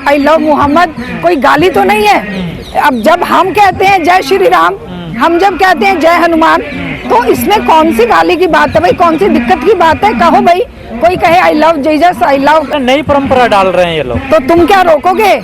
I love Mohammad कोई गाली तो नहीं है। अब जब हम कहते हैं जय श्री राम, हम जब कहते हैं जय हनुमान, तो इसमें कौन सी गाली की बात है भाई, कौन सी दिक्कत की बात है? कहो भाई, कोई कहे I love Jesus, I love. नई परंपरा डाल रहे हैं ये लोग, तो तुम क्या रोकोगे?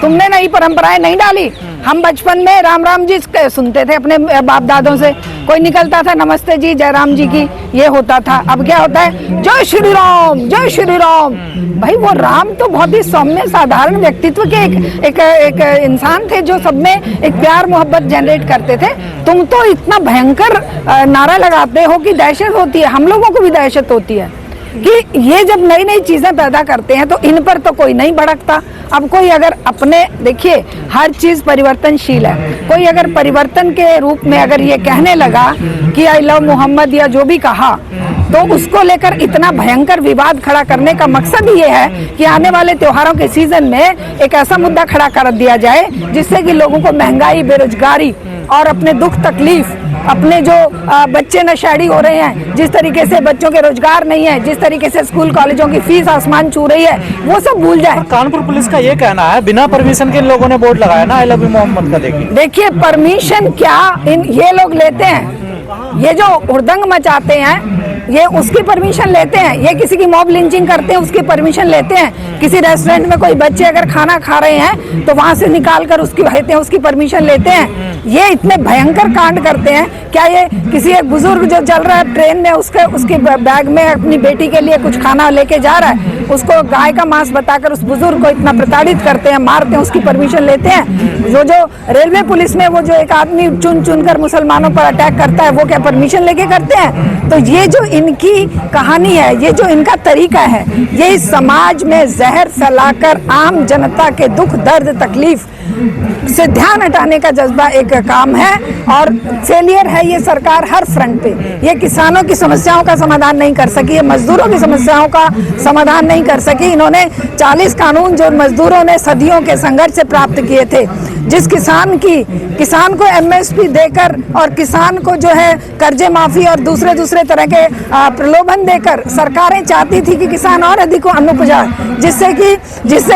तुमने नई परंपराएं नहीं डाली। हम बचपन में राम राम जी सुनते थे अपने बाप दादों से, कोई निकलता था नमस्ते जी जय राम जी की, ये होता था। अब क्या होता है? जय श्री राम, जय श्री राम। भाई वो राम तो बहुत ही सौम्य साधारण व्यक्तित्व के एक इंसान थे जो सब में एक प्यार मोहब्बत जनरेट करते थे। तुम तो इतना भयंकर नारा लगाते हो कि दहशत होती है, हम लोगों को भी दहशत होती है कि ये जब नई नई चीजें पैदा करते हैं तो इन पर तो कोई नहीं भड़कता। अब कोई अगर अपने, देखिए हर चीज परिवर्तनशील है, कोई अगर परिवर्तन के रूप में अगर ये कहने लगा कि आई लव मोहम्मद या जो भी कहा, तो उसको लेकर इतना भयंकर विवाद खड़ा करने का मकसद ये है कि आने वाले त्योहारों के सीजन में एक ऐसा मुद्दा खड़ा कर दिया जाए जिससे कि लोगों को महंगाई, बेरोजगारी और अपने दुख तकलीफ, अपने जो बच्चे नशेड़ी हो रहे हैं, जिस तरीके से बच्चों के रोजगार नहीं है, जिस तरीके से स्कूल कॉलेजों की फीस आसमान छू रही है, वो सब भूल जाए। कानपुर पुलिस का ये कहना है बिना परमिशन के इन लोगों ने बोर्ड लगाया ना आई लव यू मोहम्मद का। देखिए परमिशन क्या ये लोग लेते हैं, ये जो हुड़दंग मचाते हैं ये उसकी परमिशन लेते हैं, ये किसी की मॉब लिंचिंग करते हैं उसकी परमिशन लेते हैं, किसी रेस्टोरेंट में कोई बच्चे अगर खाना खा रहे हैं तो वहां से निकाल कर उसकी लेते हैं, उसकी परमिशन लेते हैं। ये इतने भयंकर कांड करते हैं। क्या ये किसी एक बुजुर्ग जो चल रहा है ट्रेन में, उसके बैग में अपनी बेटी के लिए कुछ खाना लेके जा रहा है, उसको गाय का मांस बताकर उस बुजुर्ग को इतना प्रताड़ित करते हैं, मारते हैं, उसकी परमिशन लेते हैं? जो रेलवे पुलिस में वो जो एक आदमी चुन चुन कर मुसलमानों पर अटैक करता है, वो क्या परमिशन लेके करते हैं? तो ये जो इनकी कहानी है, ये जो इनका तरीका है, ये इस समाज में जहर फैलाकर आम जनता के दुख दर्द तकलीफ से ध्यान हटाने का जज्बा एक काम है और फेलियर है ये सरकार हर फ्रंट पे। ये किसानों की समस्याओं का समाधान नहीं कर सकी, ये मजदूरों की समस्याओं का समाधान नहीं कर सकी। इन्होंने 40 कानून जो मजदूरों ने सदियों के संघर्ष से प्राप्त किए थे, जिस किसान को एमएसपी देकर और किसान को जो है कर्जे माफी और दूसरे तरह के प्रलोभन देकर सरकारें चाहती थी कि किसान और अधिक अन्न उपजाए, जिससे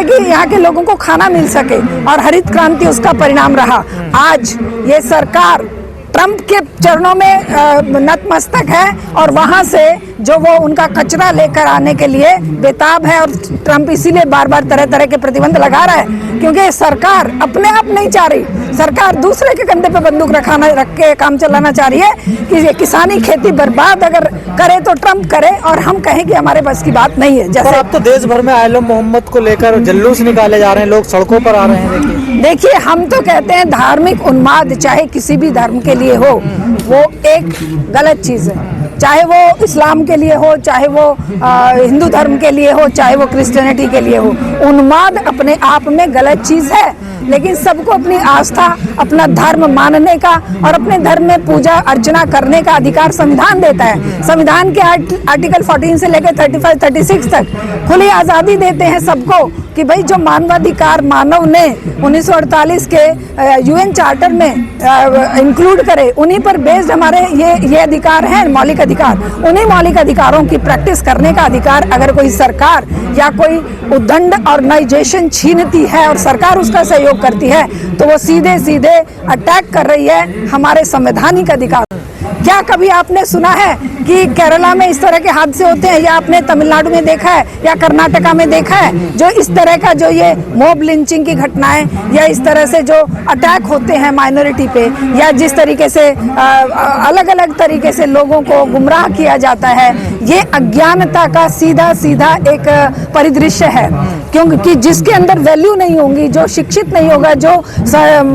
कि यहाँ के लोगों को खाना मिल सके, और हरित क्रांति उसका परिणाम रहा। आज ये सरकार ट्रंप के चरणों में नतमस्तक है और वहां से जो वो उनका कचरा लेकर आने के लिए बेताब है, और ट्रंप इसीलिए बार बार तरह तरह के प्रतिबंध लगा रहा है क्योंकि सरकार अपने आप नहीं चाह रही, सरकार दूसरे के कंधे पे बंदूक रख के काम चलाना चाह रही है कि ये किसानी खेती बर्बाद अगर करे तो ट्रंप करे और हम कहें कि हमारे बस की बात नहीं है। जैसे अब तो देश भर में आई लव मोहम्मद को लेकर जुलूस निकाले जा रहे हैं, लोग सड़कों पर आ रहे हैं। देखिए हम तो कहते हैं धार्मिक उन्माद चाहे किसी भी धर्म के लिए हो, वो एक गलत चीज है, चाहे वो इस्लाम के लिए हो, चाहे वो हिंदू धर्म के लिए हो, चाहे वो क्रिश्चियनिटी के लिए हो। उन्माद अपने आप में गलत चीज है, लेकिन सबको अपनी आस्था, अपना धर्म मानने का और अपने धर्म में पूजा अर्चना करने का अधिकार संविधान देता है। संविधान के आर्टिकल 14 से लेकर 35, 36 तक खुली आजादी देते हैं सबको कि भाई जो मानवाधिकार मानव ने 1948 के यूएन चार्टर में इंक्लूड करे, उन्हीं पर बेस्ड हमारे ये अधिकार हैं, मौलिक अधिकार। उन्हीं मौलिक अधिकारों की प्रैक्टिस करने का अधिकार अगर कोई सरकार या कोई उद्दंड ऑर्गेनाइजेशन छीनती है और सरकार उसका सहयोग करती है, तो वो सीधे सीधे अटैक कर रही है हमारे संवैधानिक अधिकार। क्या कभी आपने सुना है कि केरला में इस तरह के हादसे होते हैं, या आपने तमिलनाडु में देखा है या कर्नाटका में देखा है जो इस तरह का जो ये मॉब लिंचिंग की घटनाएं या इस तरह से जो अटैक होते हैं माइनॉरिटी पे, या जिस तरीके से अलग अलग तरीके से लोगों को गुमराह किया जाता है? ये अज्ञानता का सीधा सीधा एक परिदृश्य है, क्योंकि जिसके अंदर वैल्यू नहीं होंगी, जो शिक्षित नहीं होगा, जो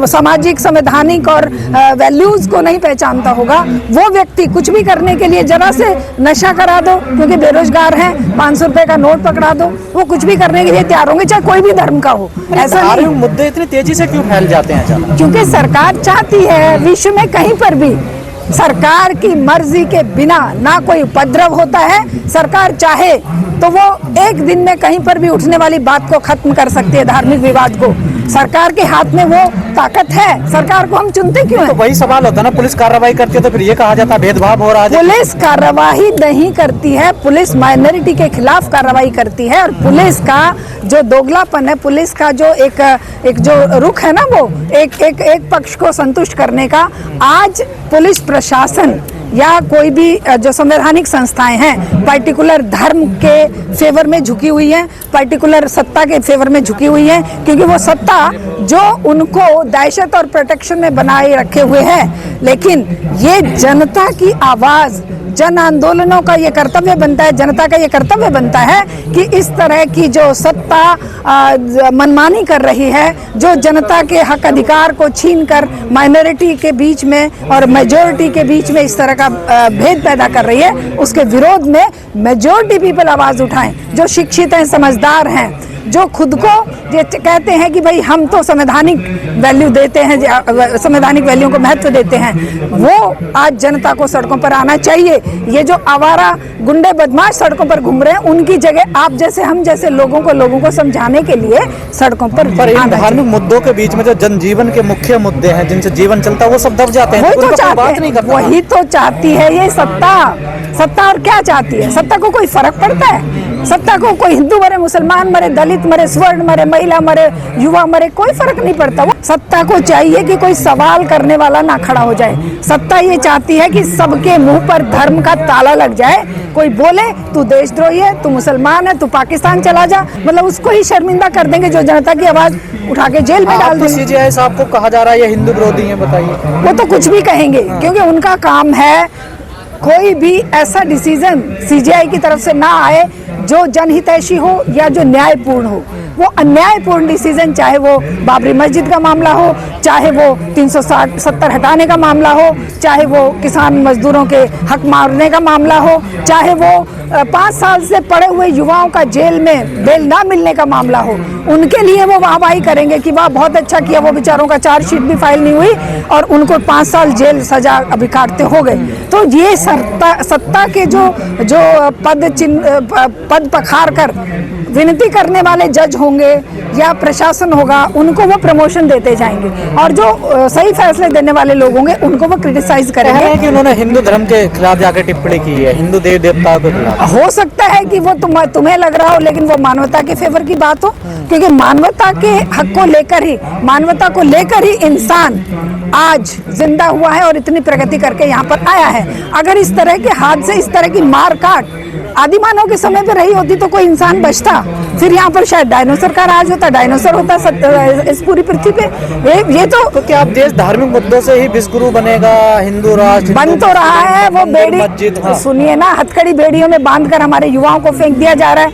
सामाजिक संवैधानिक और वैल्यूज को नहीं पहचानता होगा, वो व्यक्ति कुछ भी करने के लिए, जरा से नशा करा दो क्योंकि बेरोजगार हैं, 500 रुपए का नोट पकड़ा दो, वो कुछ भी करने के लिए तैयार होंगे, चाहे कोई भी धर्म का हो। ऐसा नहीं। मुद्दे इतनी तेजी से क्यों फैल जाते हैं? क्योंकि सरकार चाहती है विश्व में कहीं पर भी सरकार की मर्जी के बिना ना कोई उपद्रव होता है। सरकार चाहे तो वो एक दिन में कहीं पर भी उठने वाली बात को खत्म कर सकती है, धार्मिक विवाद को। सरकार के हाथ में वो ताकत है, सरकार को हम चुनते क्यों हैं? तो वही सवाल होता है ना, पुलिस कार्रवाई करती है तो फिर ये कहा जाता है भेदभाव हो रहा है। पुलिस कार्रवाई नहीं करती है, पुलिस माइनॉरिटी के खिलाफ कार्रवाई करती है। और पुलिस का जो दोगलापन है, पुलिस का जो एक जो रुख है ना, वो एक पक्ष को संतुष्ट करने का, आज पुलिस प्रशासन या कोई भी जो संवैधानिक संस्थाएं हैं पर्टिकुलर धर्म के फेवर में झुकी हुई हैं, पर्टिकुलर सत्ता के फेवर में झुकी हुई हैं, क्योंकि वो सत्ता जो उनको दहशत और प्रोटेक्शन में बनाए रखे हुए है। लेकिन ये जनता की आवाज, जन आंदोलनों का ये कर्तव्य बनता है, जनता का ये कर्तव्य बनता है कि इस तरह की जो सत्ता मनमानी कर रही है, जो जनता के हक अधिकार को छीनकर माइनॉरिटी के बीच में और मेजॉरिटी के बीच में इस तरह का भेद पैदा कर रही है, उसके विरोध में मेजॉरिटी पीपल आवाज उठाएं, जो शिक्षित हैं, समझदार हैं, जो खुद को ये कहते हैं कि भाई हम तो संवैधानिक वैल्यू देते हैं, संवैधानिक वैल्यू को महत्व देते हैं, वो आज जनता को सड़कों पर आना चाहिए। ये जो आवारा गुंडे बदमाश सड़कों पर घूम रहे हैं, उनकी जगह आप जैसे हम जैसे लोगों को समझाने के लिए सड़कों पर इन धार्मिक मुद्दों के बीच में जो जनजीवन के मुख्य मुद्दे हैं जिनसे जीवन चलता है, वो सब दब जाते हैं। वही तो चाहती है ये सत्ता। और क्या चाहती है सत्ता? को कोई फर्क पड़ता है? सत्ता को कोई हिंदू मरे, मुसलमान मरे, दलित मरे, स्वर्ण मरे, महिला मरे, युवा मरे, कोई फर्क नहीं पड़ता। वो सत्ता को चाहिए कि कोई सवाल करने वाला ना खड़ा हो जाए। सत्ता ये चाहती है कि सबके मुंह पर धर्म का ताला लग जाए। कोई बोले तू देशद्रोही है, तू मुसलमान है, तू पाकिस्तान चला जा, मतलब उसको ही शर्मिंदा कर देंगे, जो जनता की आवाज उठा के जेल में डाल देंगे। सीजेआई साहब को कहा जा रहा है ये हिंदू विरोधी है, बताइए। वो तो कुछ भी कहेंगे, क्योंकि उनका काम है कोई भी ऐसा डिसीजन सीजेआई की तरफ से ना आए जो जनहितैषी हो या जो न्यायपूर्ण हो। वो अन्यायपूर्ण डिसीजन, चाहे वो बाबरी मस्जिद का मामला हो, चाहे वो 370 हटाने का मामला हो, चाहे वो किसान मजदूरों के हक मारने का मामला हो, चाहे वो 5 साल से पड़े हुए युवाओं का जेल में बेल ना मिलने का मामला हो, उनके लिए वो वाहवाही करेंगे कि वाह बहुत अच्छा किया, वो बेचारों का चार्जशीट भी फाइल नहीं हुई और उनको 5 साल जेल सजा अभी काटते हो गए। तो ये सत्ता के जो पद पखार कर विनती करने वाले जज होंगे या प्रशासन होगा, उनको वो प्रमोशन देते जाएंगे, और जो सही फैसले देने वाले लोग होंगे उनको वो क्रिटिसाइज करेंगे कि उन्होंने हिंदू धर्म के खिलाफ जाकर टिप्पणी की है, हिंदू देवी देवताओं के खिलाफ। हो सकता है कि वो तुम्हें लग रहा हो, लेकिन वो मानवता के फेवर की बात हो, क्योंकि मानवता के हक को लेकर ही, मानवता को लेकर ही इंसान आज जिंदा हुआ है और इतनी प्रगति करके यहाँ पर आया है। अगर इस तरह के हादसे, इस तरह की मार काट आदिमानव के समय पे रही होती तो कोई इंसान बचता, फिर यहाँ पर शायद डायनासोर का राज होता, डायनासोर होता इस पूरी पृथ्वी पे। ये तो क्या आप देश धार्मिक मुद्दों से ही विश्वगुरु बनेगा, हिंदू राष्ट्र बन तो रहा है। वो बेड़ी सुनिए ना, हथकड़ी बेड़ियों में बांधकर हमारे युवाओं को फेंक दिया जा रहा है।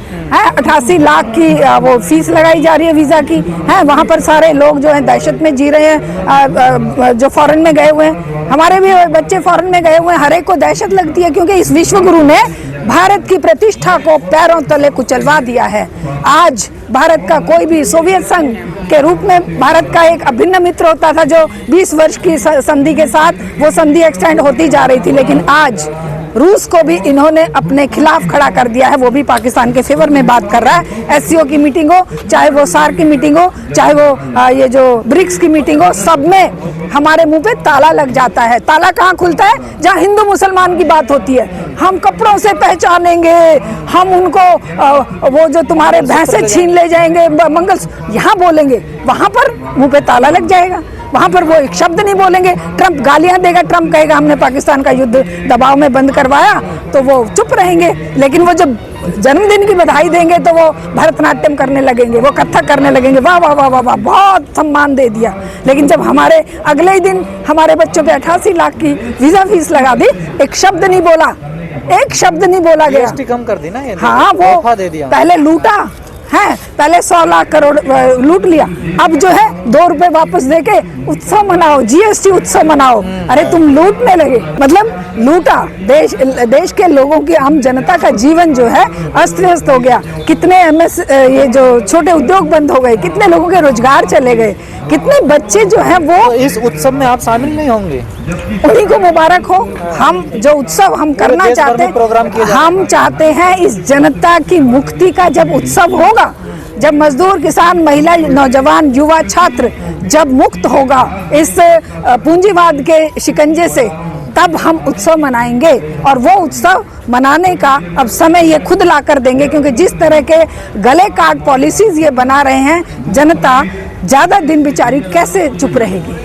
88 लाख की वो फीस लगाई जा रही है वीजा की, है वहाँ पर सारे लोग जो है दहशत में जी रहे हैं, जो फॉरेन में गए हुए हैं, हमारे भी बच्चे फॉरेन में गए हुए हैं, हर एक को दहशत लगती है, क्योंकि इस विश्वगुरु ने भारत की प्रतिष्ठा को पैरों तले कुचलवा दिया है। आज भारत का कोई भी सोवियत संघ के रूप में भारत का एक अभिन्न मित्र होता था, जो 20 वर्ष की संधि के साथ वो संधि एक्सटेंड होती जा रही थी, लेकिन आज रूस को भी इन्होंने अपने खिलाफ खड़ा कर दिया है। वो भी पाकिस्तान के फेवर में बात कर रहा है। एससीओ की मीटिंग हो, चाहे वो सार्क की मीटिंग हो, चाहे वो ये जो ब्रिक्स की मीटिंग हो, सब में हमारे मुंह पे ताला लग जाता है। ताला कहाँ खुलता है? जहाँ हिंदू मुसलमान की बात होती है। हम कपड़ों से पहचानेंगे, हम उनको वो जो तुम्हारे भैंसे छीन ले जाएंगे, यहाँ बोलेंगे, वहां पर मुंह पे ताला लग जाएगा। वहां पर वो एक शब्द नहीं बोलेंगे। ट्रंप गालियां देगा, ट्रंप कहेगा हमने पाकिस्तान का युद्ध दबाव में बंद करवाया, तो वो चुप रहेंगे। लेकिन वो जब जन्मदिन की बधाई देंगे तो वो भरतनाट्यम करने लगेंगे, वो कथक करने लगेंगे, वाह वाह वाह वाह वाह, बहुत सम्मान दे दिया। लेकिन जब हमारे अगले ही दिन हमारे बच्चों पे 88 लाख की वीजा फीस लगा दी, एक शब्द नहीं बोला, एक शब्द नहीं बोला गया। कम कर दी ना ये, हाँ, वो दे दिया। पहले लूटा है, पहले 100 लाख करोड़ लूट लिया, अब जो है 2 रुपए वापस देके उत्सव मनाओ, जीएसटी उत्सव मनाओ। अरे तुम लूटने लगे, मतलब लूटा। देश के लोगों की, आम जनता का जीवन जो है अस्त व्यस्त हो गया। कितने ये जो छोटे उद्योग बंद हो गए, कितने लोगों के रोजगार चले गए, कितने बच्चे जो हैं वो। तो इस उत्सव में आप शामिल नहीं होंगे? उन्हीं को मुबारक हो। हम जो उत्सव हम करना देश भर चाहते में प्रोग्राम किए हैं, जा रहे हम चाहते हैं इस जनता की मुक्ति का जब उत्सव होगा, जब मजदूर, किसान, महिला, नौजवान, युवा, छात्र जब मुक्त होगा इस पूंजीवाद के शिकंजे से, तब हम उत्सव मनाएंगे। और वो उत्सव मनाने का अब समय ये खुद ला कर देंगे, क्योंकि जिस तरह के गले काट पॉलिसीज ये बना रहे हैं, जनता ज्यादा दिन बेचारी कैसे चुप रहेगी।